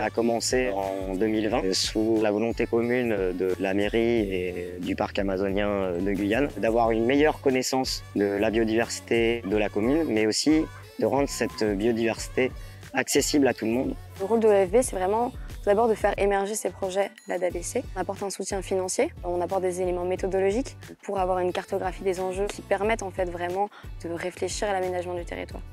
a commencé en 2020 sous la volonté commune de la mairie et du parc amazonien de Guyane d'avoir une meilleure connaissance de la biodiversité de la commune, mais aussi de rendre cette biodiversité accessible à tout le monde. Le rôle de l'OFB, c'est vraiment tout d'abord de faire émerger ces projets d'ADABC. On apporte un soutien financier, on apporte des éléments méthodologiques pour avoir une cartographie des enjeux qui permettent en fait vraiment de réfléchir à l'aménagement du territoire.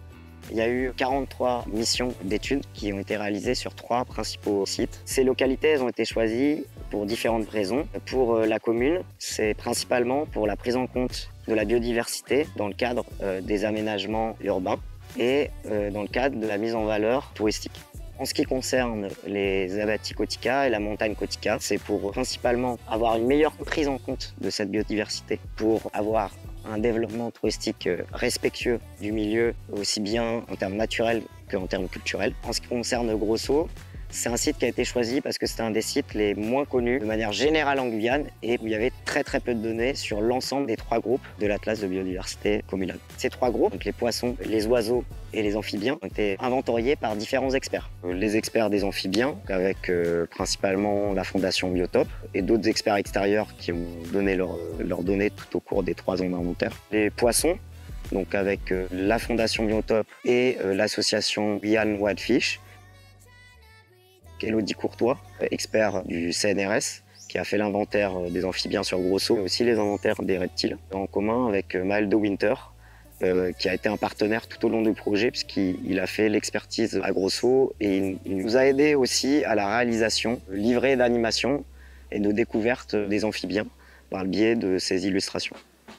Il y a eu 43 missions d'études qui ont été réalisées sur 3 principaux sites. Ces localités elles ont été choisies pour différentes raisons. Pour la commune, c'est principalement pour la prise en compte de la biodiversité dans le cadre des aménagements urbains et dans le cadre de la mise en valeur touristique. En ce qui concerne les Abati Kotika et la montagne Kotika, c'est pour principalement avoir une meilleure prise en compte de cette biodiversité, pour avoir un développement touristique respectueux du milieu, aussi bien en termes naturels qu'en termes culturels. En ce qui concerne Grosso, c'est un site qui a été choisi parce que c'était un des sites les moins connus de manière générale en Guyane et où il y avait très peu de données sur l'ensemble des 3 groupes de l'Atlas de biodiversité communale. Ces 3 groupes, donc les poissons, les oiseaux et les amphibiens, ont été inventoriés par différents experts. Les experts des amphibiens, avec principalement la Fondation Biotope, et d'autres experts extérieurs qui ont donné leurs données tout au cours des 3 ans d'inventaire. Les poissons, donc avec la Fondation Biotope et l'association Guyane Wildfish. Elodie Courtois, expert du CNRS, qui a fait l'inventaire des amphibiens sur Grosso, mais aussi les inventaires des reptiles, en commun avec Maël de Winter, qui a été un partenaire tout au long du projet, puisqu'il a fait l'expertise à Grosso et il nous a aidé aussi à la réalisation, livrée d'animation et de découverte des amphibiens par le biais de ces illustrations.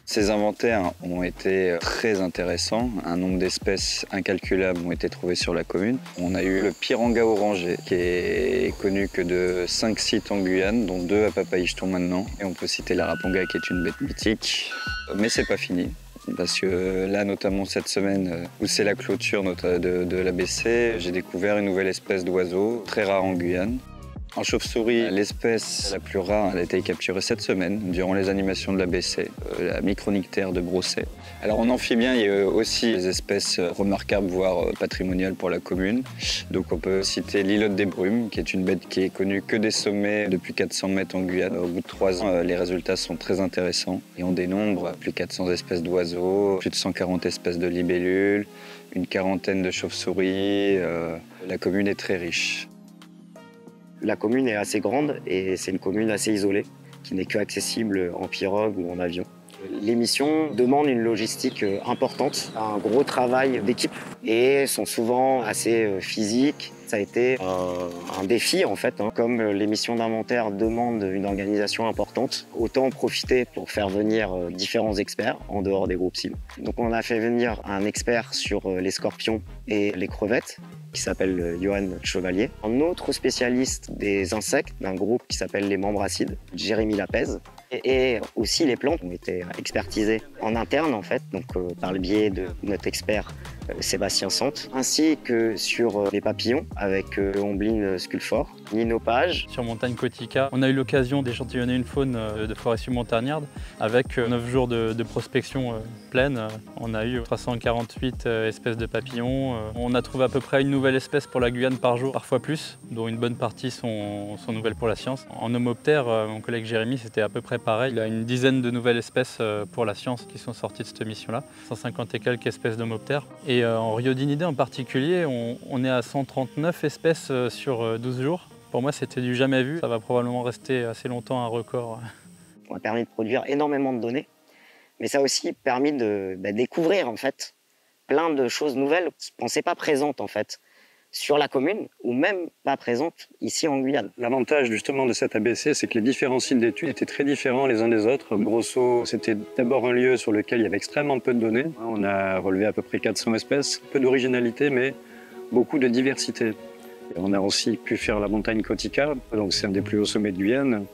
Ces inventaires ont été très intéressants. Un nombre d'espèces incalculables ont été trouvées sur la commune. On a eu le piranga orangé, qui est connu que de 5 sites en Guyane, dont 2 à Papaïcheton maintenant. Et on peut citer la raponga, qui est une bête mythique. Mais c'est pas fini. Parce que là, notamment cette semaine, où c'est la clôture de l'ABC, j'ai découvert une nouvelle espèce d'oiseau, très rare en Guyane. En chauve-souris, l'espèce la plus rare, elle a été capturée cette semaine durant les animations de l'ABC, la micronictère de Brosset. Alors en amphibien, il y a aussi des espèces remarquables, voire patrimoniales pour la commune. Donc on peut citer l'îlotte des brumes, qui est une bête qui est connue que des sommets depuis 400 mètres en Guyane. Au bout de 3 ans, les résultats sont très intéressants. Et on dénombre plus de 400 espèces d'oiseaux, plus de 140 espèces de libellules, une quarantaine de chauves-souris. La commune est très riche. La commune est assez grande et c'est une commune assez isolée, qui n'est que accessible en pirogue ou en avion. Les missions demandent une logistique importante, un gros travail d'équipe et sont souvent assez physiques. Ça a été un défi en fait. Comme les missions d'inventaire demandent une organisation importante, autant en profiter pour faire venir différents experts en dehors des groupes cibles. Donc on a fait venir un expert sur les scorpions et les crevettes, qui s'appelle Johan Chevalier. Un autre spécialiste des insectes d'un groupe qui s'appelle les membracides, Jérémy Lapez. Et aussi les plantes ont été expertisées en interne en fait, donc par le biais de notre expert Sébastien Sante, ainsi que sur les papillons avec Ombline Sculfort, Ninopage. Sur Montagne Kotika, on a eu l'occasion d'échantillonner une faune de forêt submontagnarde avec 9 jours de prospection pleine. On a eu 348 espèces de papillons. On a trouvé à peu près une nouvelle espèce pour la Guyane par jour, parfois plus, dont une bonne partie sont nouvelles pour la science. En homoptère, mon collègue Jérémy, c'était à peu près pareil. Il a une dizaine de nouvelles espèces pour la science qui sont sorties de cette mission-là, 150 et quelques espèces d'homoptères. Et en rhyodinidés en particulier, on est à 139 espèces sur 12 jours. Pour moi, c'était du jamais vu. Ça va probablement rester assez longtemps un record. Ça a permis de produire énormément de données, mais ça a aussi permis de découvrir en fait plein de choses nouvelles qui ne pensaient pas présentes en fait sur la commune ou même pas présentes ici en Guyane. L'avantage justement de cette ABC, c'est que les différents sites d'études étaient très différents les uns des autres. Grosso, c'était d'abord un lieu sur lequel il y avait extrêmement peu de données. On a relevé à peu près 400 espèces, peu d'originalité mais beaucoup de diversité. Et on a aussi pu faire la montagne Kotika, donc c'est un des plus hauts sommets de Guyane.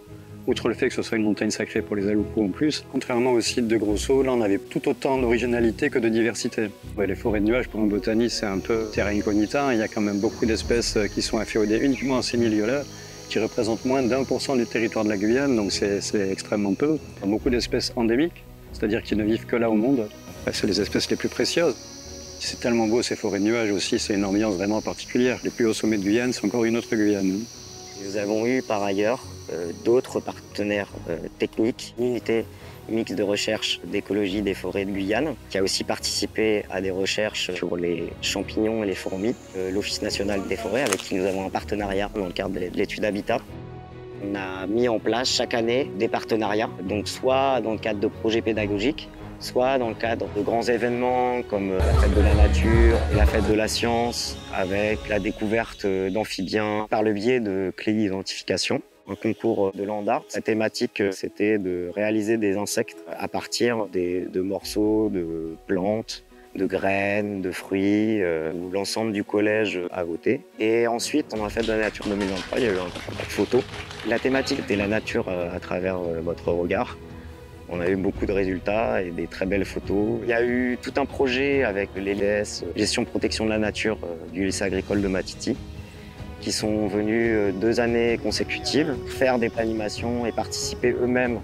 Outre le fait que ce soit une montagne sacrée pour les Aloukou en plus, contrairement au site de Grosso, là on avait tout autant d'originalité que de diversité. Ouais, les forêts de nuages pour un botaniste c'est un peu terra incognita, il y a quand même beaucoup d'espèces qui sont inféodées uniquement à ces milieux-là, qui représentent moins d'1% du territoire de la Guyane, donc c'est extrêmement peu. Il y a beaucoup d'espèces endémiques, c'est-à-dire qui ne vivent que là au monde. C'est les espèces les plus précieuses. C'est tellement beau ces forêts de nuages aussi, c'est une ambiance vraiment particulière. Les plus hauts sommets de Guyane, c'est encore une autre Guyane. Nous avons eu par ailleurs d'autres partenaires techniques, l'unité mixte de recherche d'écologie des forêts de Guyane, qui a aussi participé à des recherches sur les champignons et les fourmis, l'Office national des forêts, avec qui nous avons un partenariat dans le cadre de l'étude Habitat. On a mis en place chaque année des partenariats, donc soit dans le cadre de projets pédagogiques, soit dans le cadre de grands événements comme la fête de la nature, la fête de la science, avec la découverte d'amphibiens par le biais de clés d'identification. Un concours de land art. La thématique, c'était de réaliser des insectes à partir de morceaux de plantes, de graines, de fruits, où l'ensemble du collège a voté. Et ensuite, pendant la fête de la nature 2023, il y a eu un concours de photos. La thématique était la nature à travers votre regard. On a eu beaucoup de résultats et des très belles photos. Il y a eu tout un projet avec l'ELS, gestion protection de la nature du lycée agricole de Matiti, qui sont venus 2 années consécutives faire des animations et participer eux-mêmes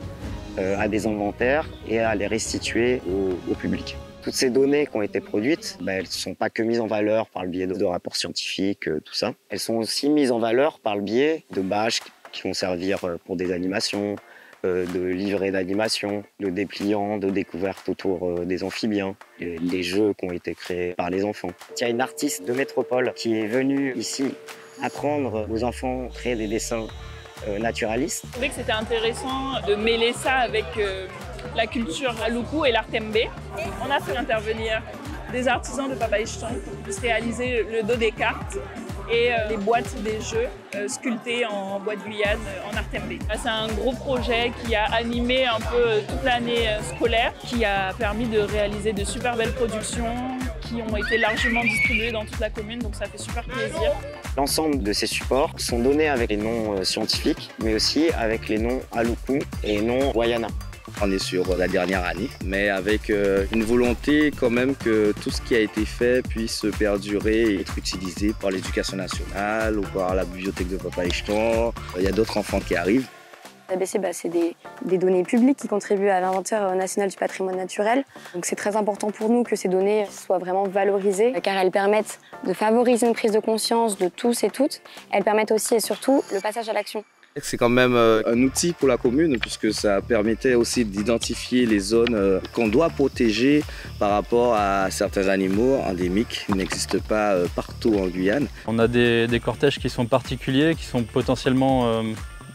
à des inventaires et à les restituer au public. Toutes ces données qui ont été produites, elles ne sont pas que mises en valeur par le biais de rapports scientifiques, tout ça. Elles sont aussi mises en valeur par le biais de bâches qui vont servir pour des animations, de livrets d'animation, de dépliants, de découvertes autour des amphibiens, les jeux qui ont été créés par les enfants. Il y a une artiste de métropole qui est venue ici apprendre aux enfants à créer des dessins naturalistes. Je trouvais que c'était intéressant de mêler ça avec la culture Aluku et l'art Tembe. On a fait intervenir des artisans de Papaichton pour puissent réaliser le dos des cartes et les boîtes des jeux sculptées en bois de Guyane en art Tembe. C'est un gros projet qui a animé un peu toute l'année scolaire, qui a permis de réaliser de super belles productions qui ont été largement distribuées dans toute la commune, donc ça fait super plaisir. L'ensemble de ces supports sont donnés avec les noms scientifiques, mais aussi avec les noms Aluku et les noms Wayana. On est sur la dernière année, mais avec une volonté quand même que tout ce qui a été fait puisse perdurer et être utilisé par l'éducation nationale ou par la bibliothèque de Papaichton. Il y a d'autres enfants qui arrivent. L'ABC, c'est des données publiques qui contribuent à l'inventaire national du patrimoine naturel. Donc c'est très important pour nous que ces données soient vraiment valorisées, car elles permettent de favoriser une prise de conscience de tous et toutes. Elles permettent aussi et surtout le passage à l'action. C'est quand même un outil pour la commune puisque ça permettait aussi d'identifier les zones qu'on doit protéger par rapport à certains animaux endémiques qui n'existent pas partout en Guyane. On a des cortèges qui sont particuliers, qui sont potentiellement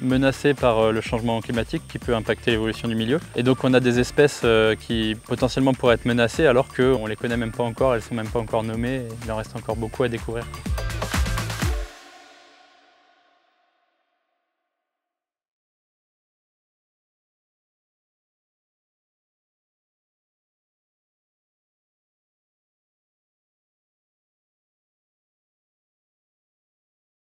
menacés par le changement climatique qui peut impacter l'évolution du milieu. Et donc on a des espèces qui potentiellement pourraient être menacées alors qu'on ne les connaît même pas encore, elles ne sont même pas encore nommées et il en reste encore beaucoup à découvrir.